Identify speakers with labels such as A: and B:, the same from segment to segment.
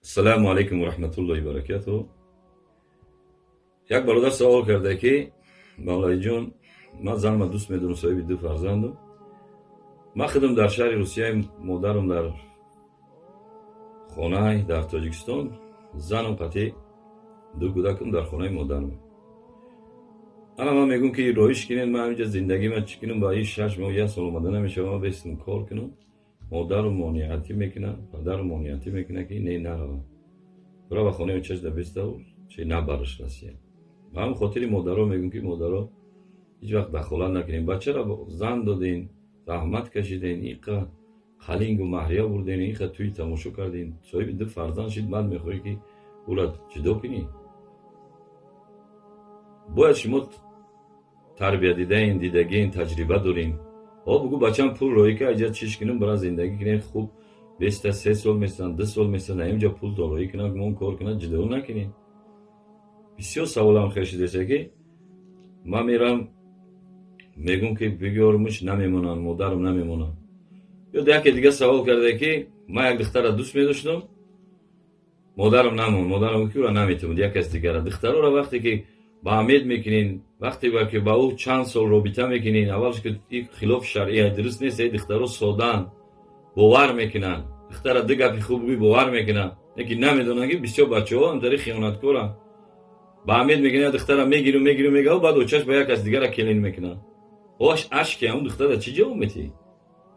A: السلام علیکم و رحمت الله و برکاته. یک برادر سوال کرده که مولای جان، من زنم دوست میدونم، صاحب دو فرزندم. من خودم در شهر روسیه، مادرم در خانه در تاجیکستان، زنم قطعی دو کودکم در خانه مادرم. اما من میگم که رویش کنین، من اینجا زندگی من چکنم با این 6 ماه یک سال اومده نمیشه، من بستم کار کنم. مادرم مانعتی میکنه، پدرم مانعتی میکنه که نه نروم. برای با خانه چش در بیسته و چه نبرش رسیه. و هم خاطری مادرها میگم که مادرها هیچ وقت دخالت نکنین. بچه را زن دادین، زحمت کشیدین، ایقا خلینگ و محریا بردین، ایقا توی تماشا کردین، صاحب دو فرزند شید، من میخوایی که او را جدا کنی. باید شما تربیت دیدین، دیدگین، تجربه دارین. بگو بچم پول روی که اجازه چیش کنیم برای زندگی کنین، خوب 23 سال میستن، 2 سال میستن، اینجا پول دارایی کنن، من کار کنن، جدا نکنین. بسیار سوالم خیلی شده که من میرم میگم که بگیارمش نمیمونن، مادرم نمیمونن. یا دیگه دیگه سوال کرده که من یک دختر را دوست میداشتم، مادرم نمون، مادرم که را نمیتوند، یک کس دیگر را. دختر را وقتی که با امید میکنین، وقتی که با او چند سال رابطه میکنین، اولش که خلاف شرعی درست نیست، دختر سودان باور میکنن، دختر دیگه خوبی باور میکنن، یکی نمیدونن که بسیار بچه‌ها هم در خیانتکارن. با امید میگن دختر میگیره و بعد اوچش با یک از دیگر کلین میکنن. واش اشک اون دختر چی جواب میتی؟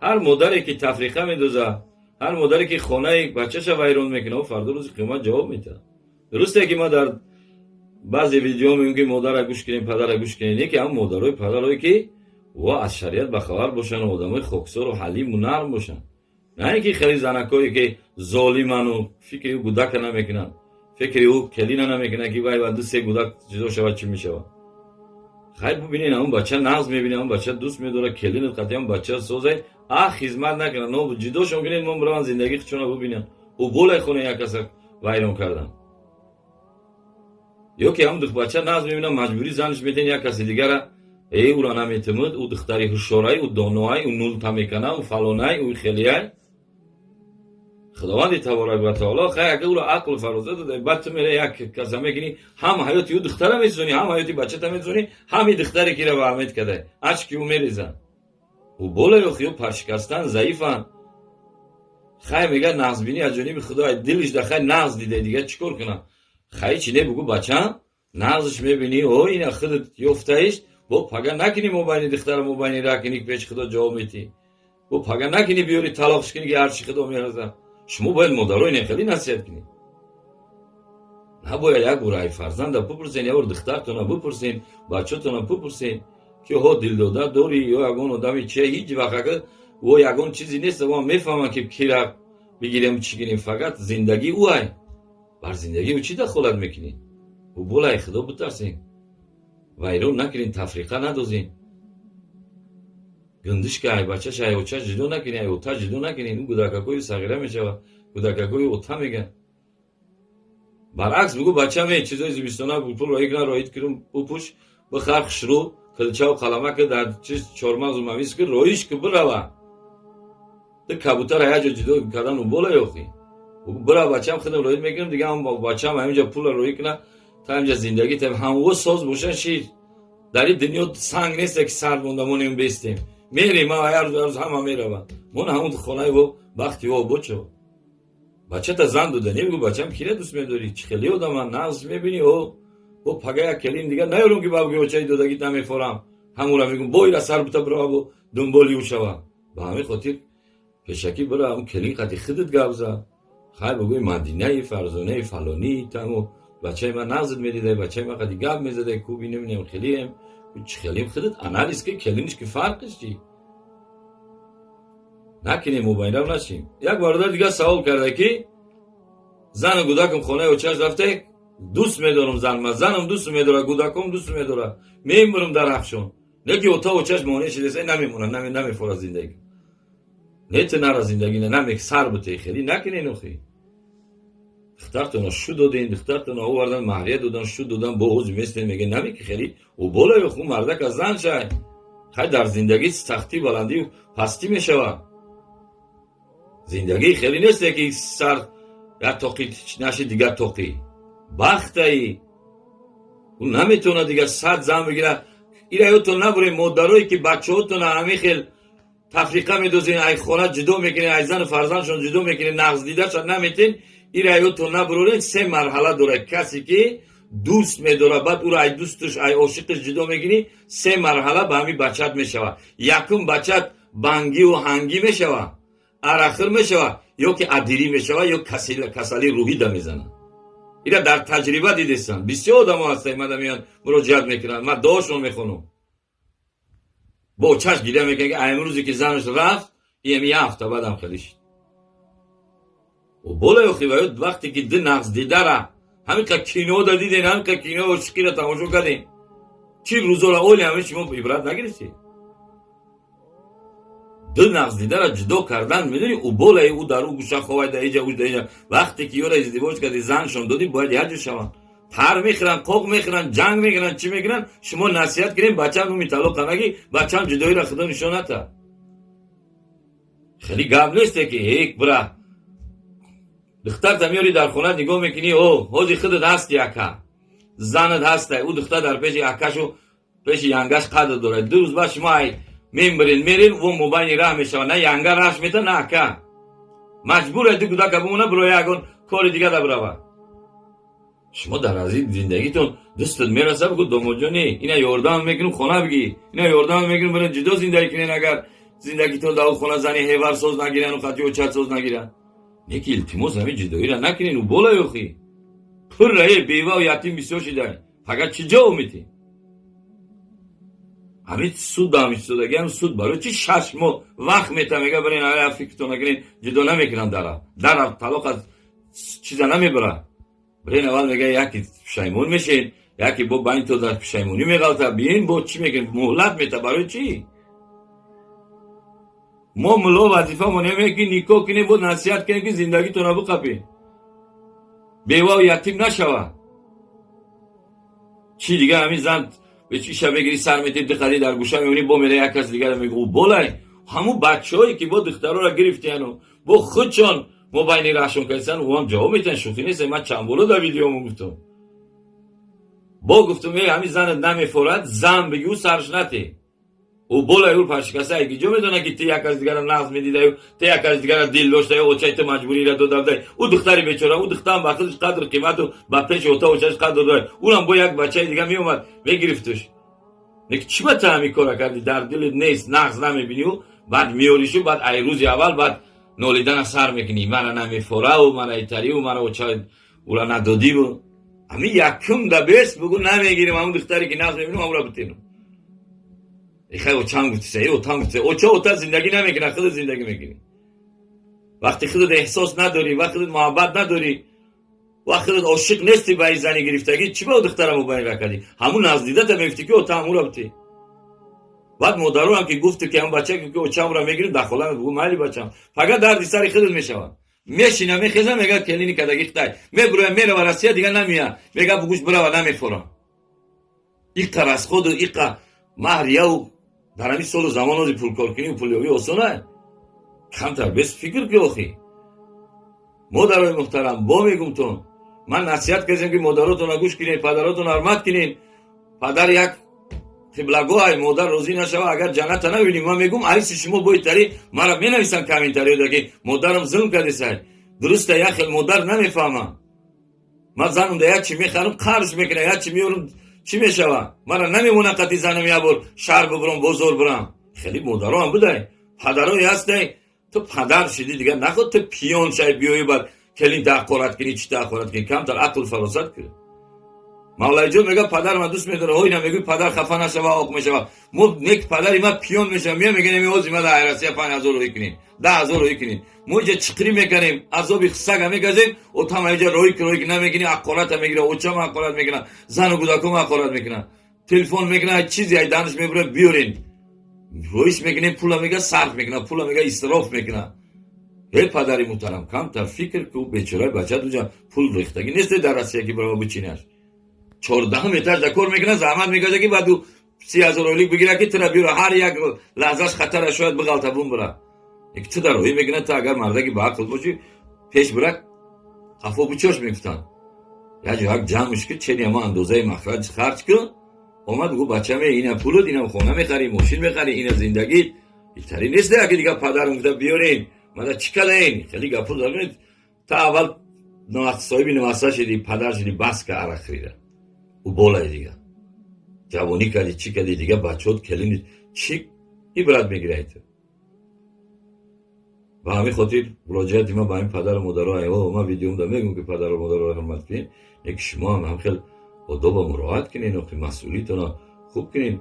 A: هر مادری که تفریقه میدوزه، هر مادری که خانه بچه‌ش ویران میکنه و فردا روز قیامت جواب میده. درسته که ما در بعضی ویدیو میگیم که مادر را گوش کنین، پدر را گوش کنین، که هم مادرای پدرای که و از شریعت بخبر باشن و آدمای خاکسار و حلیم و نرم باشن. نه اینکه خیلی زنکایی که ظالمن و فکر او گودک نمیکنن، فکر او کلین نمیکنن که وای بعد 3 گودک جدا شود چی میشه. خیر ببینین اون بچه ناز میبینه، اون بچه دوست میداره، کلین قطعا اون بچه سوزه خدمت نکنه، نو جدا شون کنین، من برام زندگی خودشون ببینن او بولای خونه یک کس وایران کردن. یا که اون بچه ناز میبینه مجبوری زنش میتین یک کس دیگه او را نمیتمد، او دختری هوشیاری، او دانایی، او نولتا میکنه، او فلانای، او خیلیای. خداوند تبارک و تعالی خیر اگه او را عقل فرازه داده، بعد تو میره یک کس میگنی هم حیاتی او دختر میزونی، هم حیاتی بچه تا میزونی، همین دختری که را وامید کرده اشکی او میریزن. او بوله خیو پرشکستن ضعیفن. خیر میگه نازبینی از جانب خدا، دلش دخل ناز دیده، دیگه چیکار کنه؟ خیر چی نه بگو بچه‌م نازش میبینی او این خودت یافتهش، با پگا نکنی مبانی دختر مبانی را کنی پیش خدا جواب میتی، با پگا نکنی بیاری طلاقش کنی که هر چی خدا میرزه. شما باید مادرای نخلی نصیحت کنی. نباید یک برای فرزند بپرسین، یا دخترتون بپرسین، بچه‌تون بپرسین که ها دل داده داری یا یگان آدمی چه. هیچ وقت و یگان چیزی نیست و میفهمن که کی را بگیریم چی کنیم. فقط زندگی اوه، بر زندگی او چی دخالت میکنین؟ و بولای خدا بترسین، ویران نکنین، تفریقه ندازین. گندش که ای بچه شای اوچه جدو نکنین، ای اوتا جدو نکنین. اون گودکاکوی صغیره میشه، گودکاکوی اوتا میگن. برعکس بگو بچه می چیزای زمستانه پول رایی کنه، رایت کنم بپوش بخرخش رو کلچه و قلمه که در چیز چارمغز و مویز که رایش که بروه. ده کبوتر هیا جا جدو کردن و بولا یاخی. بگو برا بچه هم خودم رایت میکنم دیگه، هم بچه هم همینجا پول رایی کنه تا همینجا زندگی تا همه ساز باشن. شیر در این دنیا سنگ نیست که سر بوندمونیم بیستیم، میریم ما هر روز همه میرون، من همون خانه و وقتی و بچه بچه تا زن داده نمیگو بچه هم کیره دوست میداری، چه خیلی آدم من نقص میبینی و پگه یک کلیم دیگه نیارم که بابگی بچه دادگیت نمیفورم، همون را میگم بایی را سر بتا برا و دنبالی او شوم. به همین خاطر پشکی برا اون کلیم خطی خودت گوزه. خیلی بگوی مدینه فرزانه فلانی تمو بچه من نقصت میدیده، بچه من خطی گب میزده کوبی نمینیم خیلیم چه خیلیم خودت انالیز که کلیمش که فرقش چی نکنیم موبایل نشیم. یک برادر دیگه سوال کرده که زن و گودکم خانه و چش رفته، دوست میدارم زنم دوست میداره، گودکم دوست میداره، میمونم در حقشون، نگی اوتا و چش مانع شده نمیمونن، نمیفوره زندگی نیت نره زندگی نمیک سر بته خیلی نکنین. اخی دخترتون شو دادین، دخترتون آوردن مهریه دادن، شو دادن با حوز میستین، میگه نمیک خیلی و بالا خو مردک از زن شای. خیلی در زندگی سختی بلندی و پستی میشوه. زندگی خیلی نیست که سر یا توقی نشه دیگر توقی بختایی اون نمیتونه دیگه 100 زن بگیره ایرایتون نبره مادرایی که بچه‌هاتون همه خیل تفریقه میدوزین ای خونه جدا میکنین ای زن فرزندشون جدا میکنین نقض دیدهش نمیتین ایرایتون نبرین 3 مرحله داره کسی که دوست میداره بعد او را ای دوستش ای عاشقش جدا میگیری 3 مرحله به همین بچت میشوه یکم بچت بانگی و هنگی میشوه اراخر میشوه یا که ادیری میشوه یا کسلی روحی ده میزنه اینا در تجربه دیدستن بسیار آدم ها هستن من میان مراجعت میکنن من دعاشون میخونم با چشم گیره میکنه که امروزی که زنش رفت یه هفته بعدم خلیش و بالا یا خیوایت وقتی که ده نقص دیده را همین که کینو دا دیدین همین که کینو و شکی را تماشا کردین چی روزا را اولی همین شما عبرت نگیرسی دو نقص دیده را جدا کردن میدونی او بالای او در او گوشه خواه در اینجا او در اینجا وقتی که یورا ازدواج کردی زنشون دادی باید یه جو شوان تر میخرن قوق میخرن جنگ میخرن چی میخرن شما نصیحت کنین بچه هم میطلق کنگی بچه هم جدایی را خدا نشانتا خیلی گم نیسته که یک برا دختر تمیاری در خونه نگاه میکنی او حوزی خودت هست یکا زنت هسته او دختر در پیش یکاشو پیش ینگش قدر داره 2 روز بعد شما میرین و مبانی راه میشه نه ینگا راش میته نه اکا مجبوره دیگه دا که بمونه برای یکون کار دیگه دا برای شما در از این زندگیتون دستت میرسه بگو دومو جانی اینا یاردم میکنم خونه بگی اینا یاردم میکنم برای جدا زندگی کنین اگر زندگیتون دا خونه زنی هیور سوز نگیرن و خطی و چت سوز نگیرن یکی التماس همین جدایی را نکنین و بالا یخی پر رای بیوه و یتیم بسیار شده فقط چی جا میتی همین سود همیش سودگی هم سود برای چی 6 ماه وقت میته میگه برین آره فکرتون نکنین جدا نمیکنن در طلاق از چیزا نمیبره برین اول میگه یکی پشیمون میشین یکی با این تو در پشیمونی میغلطه بیین با چی میگن مهلت میته برای چی ما ملا وظیفه ما نمیگه که نیکو کنیم بود نصیحت کنیم که زندگی تو نبو قپی بیوه و یتیم نشوه چی دیگه همین زن به چی شب بگیری سر میتیم دخلی در گوشه میبینی با میره یک کس دیگه میگه او بولای همون بچه هایی که با دخترها را گرفتین با خودشان مبینی رشون کردن او هم جواب میتن شوخی نیست من چند بولو در ویدیومو گفتم با گفتم همین زن نمیفورد زن بگی او سرش نتی او بالای او پشکسته اگه جو میدونه که تی یک از دیگر نقض میدیده تی یک از دیگر دل داشته او چایت مجبوری را دو داده او دختری بیچاره او دخترم وقتش قدر قیمت و با پیش اوتا و چش قدر داره اونم با یک بچه دیگه می اومد میگرفتش میگه چی با تعمی کار کردی در دل نیست نقض نمیبینی و بعد میوریشو بعد ای روز اول بعد نولیدن سر میکنی من نمیفوره و من ایتری و من چای اولا ندادی و همین یکم دا بیست بگو نمیگیریم همون دختری که نقض میبینیم همون را بتینم خیلی او چند گفته او تام گفته او چه اوتا زندگی نمیکنه خود زندگی میکنی وقتی خودت احساس نداری وقتی خودت محبت نداری وقتی خودت عاشق نیستی به این زنی گرفتگی چی با دخترم مبین رکردی همون نزدیدت میفتی که او تام را بتی بعد مادرو هم که گفت که هم بچه که او چم را میگیریم داخلان بگو مالی بچم فقط دردی سر خودت میشوه میشینه میخزه میگه کلینیک دگی خدای میبره میره ورسیه دیگه نمیاد میگه بگوش برو و نمیفورم این از خود این مهریه در همین سال زمان از پول کار کنی و پولیوی آسانه کمتر بس فکر که آخی مادرای محترم با میگم تون من نصیحت کردم که مادراتون گوش کنین پدراتون حرمت کنین پدر یک قبلگاه مادر روزی نشوه اگر جنت نبینیم من میگم عیسی شما باید تری مرا می نویسن کامنتاری ده که مادرم ظلم کرده سای درسته یک خیل مادر نمیفهمم من زنم ده یک چی میخرم قرض میکنه یک چی میورم چی میشوه مرا نمیمونه قطعی زنم یه بار شهر ببرم بزرگ برم خیلی مادرها هم بوده پدرهایی هسته تو پدر شدی دیگه نخود تو پیون شای بیایی بر کلی دقارت کنی چی دقارت کنی کم تر عقل فراست کرد مولای جو میگه پدر من دوست میدونه هوی نمیگه پدر خفه نشوه آق میشوه مو نیک پدری من پیون میشم میگه نمیوزی من در عرصه 5000 روی کنین 10000 روی کنین موجه چقری میکنیم عذابی سگ میگذیم او تام اینجا روی نمیگینی عقارت میگیره او چم عقارت میکنه زن و کودکم عقارت میکنه تلفن میکنه چیزی ای دانش میبره بیورین رویش میکنه پولا میگه صرف میکنه پولا میگه اسراف میکنه ای پدری محترم کم تر فکر کو بیچاره بچه دوجا پول ریختگی نیست در راستی که برای بچینش 14 متر دکور میکنه زحمت میکشه که بعد 30,000 رولی بگیره که ترا بیاره هر یک لحظهش خطر شاید بغلطه بون بره یک تو در روی میکنه تا اگر مردگی با عقل باشی پیش برک افو بچوش میفتن یا جو یک جمعش که چنی اما اندازه مخرج خرج کن اومد گو بچه می اینم پولو اینم خونه میخری ماشین میخری اینم زندگی بیتری نیست که دیگه پدرم گفته بیارین ماذا چیکارین خیلی گپور دارین تا اول صاحب نواسا شدی پدر شدی بس که عرق خریده او بالای دیگه جوانی کردی چی کردی دیگه بچه‌ات کلین چی عبرت میگیره و همین خاطر مراجعت ما با این پدر و مادرها ما ویدیوم دا میگم که پدر و مادرها حرمت کنین یک شما هم خیلی ادب و مراعات کنین و مسئولیتون خوب کنین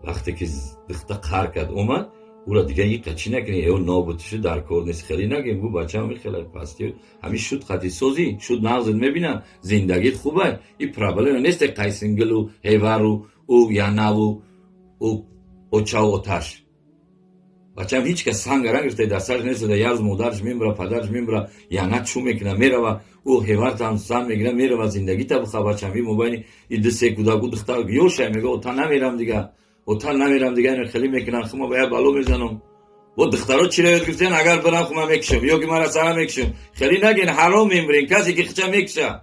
A: وقتی که دختر قهر کرد اومد او را دیگه یک قچی نکنین او نابودشو در کار نیست خیلی نگیم گو بچه هم خیلی پستی همین شد خطی سازی شد مغزت میبینم زندگیت خوبه این پرابلم نیست قیسنگل و هیور و او یا نو او چاو و تش بچه هم هیچ که سنگ رنگ گرفته دستش نیست ده یارز مادرش میبره پدرش میبره یا نه چو میکنه میره و او هیورت هم سم میگیره میره و زندگی تا بخواه بچه هم این موبایل این دو سه کودک دختر گیوشه میگه او تا نمیرم دیگه اینو خیلی میکنن خما باید بالو میزنم و دخترها چی رو یاد گرفتن اگر برم خما میکشم یا که مرا سرم میکشم خیلی نگین حرام میمرین کسی که خچه میکشه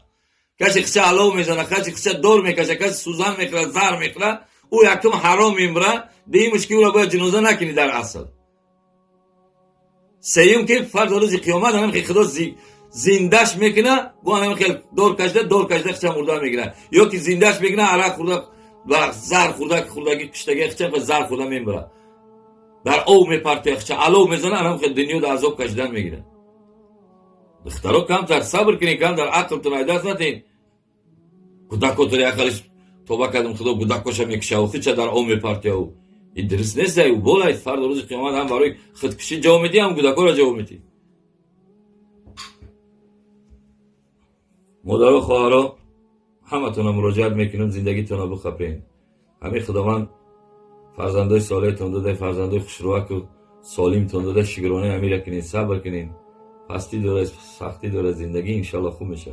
A: کسی خچه علو میزنه کسی خچه دور میکشه کسی سوزن میخوره زر میخوره او یکم حرام میمره به این مشکل رو باید جنازه نکنی در اصل سیوم که فرض روز قیامت هم خدا زندهش میکنه با هم خیلی دور کشده خچه مرده میگیره یا که زندهش میکنه عرق خورده و زر خوردگی کشتگی خچه و زر خورده میبره در او میپرته خچه علو میزنه هم خیلی دنیا در عذاب کشیدن میگیره دخترها کم تر صبر کنی کم در عقلتون ایدست نتین کودکو تر یخالش توبه کردم خدا کودکوشم یکشه و خچه در او میپرته او این درست نیست او بولایید فرد روز قیامت هم برای خودکشی جواب میدی هم کودکو را جواب میدی مادر و خواهرها همتون مراجعت میکنم زندگیتون بخپین همین خداوند فرزندای صالحتون داده فرزندای خوشروک و سالمتون داده شکرانه امیر کنین صبر کنین پستی داره سختی داره زندگی انشالله خوب میشه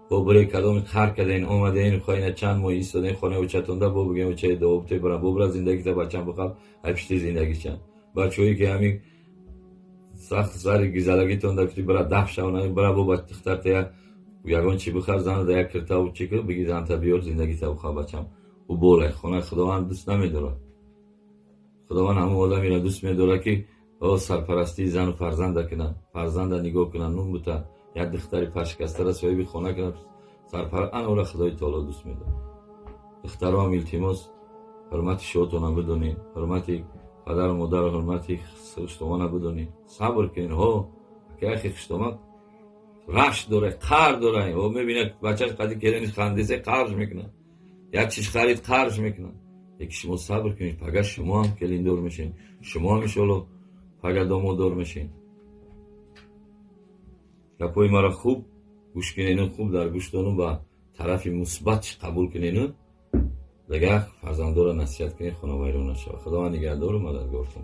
A: با برای کدام خر کردین اومده این خواهین چند ماه ایستادین خانه و چتونده با بگیم چه دوبته برم ببر زندگی تا بچم بخوام هپشتی زندگی چن بچه‌ای که همین سخت سر گیزلگی تون داشتی برای دفش اونایی برای با دختر تا یگان چی بخیر زن در یک کرتا و چی که بگی زن تا بیار زندگی تا بخوام بچم و بوله خونه خداوند دوست نمیداره خداوند همون آدمی را دوست میداره که سرپرستی زن و فرزند کنن فرزند نگاه کنن نون بوده یک دختری پشکسته را صاحب خونه کنن سرپرست ان اول خدای تعالی دوست میداره دخترها هم التماس حرمت شوتون هم بدونین حرمت پدر و مادر حرمت خشتمان بدونین صبر کنین ها که اخی خشتمان رش داره قرض داره و میبینه بچه‌ش قدی کردن خندیزه قرض میکنه یک چیز خرید قرض میکنه یک شما صبر کنید پگه شما هم کلین دور میشین شما هم انشالله پگه دامو دور میشین گپای مرا خوب گوش کنین خوب در گوش دارم و طرف مثبت قبول کنین دیگه فرزندا را نصیحت کنین خانواده رو نشه خداوند نگهدار و مددگارتون باشه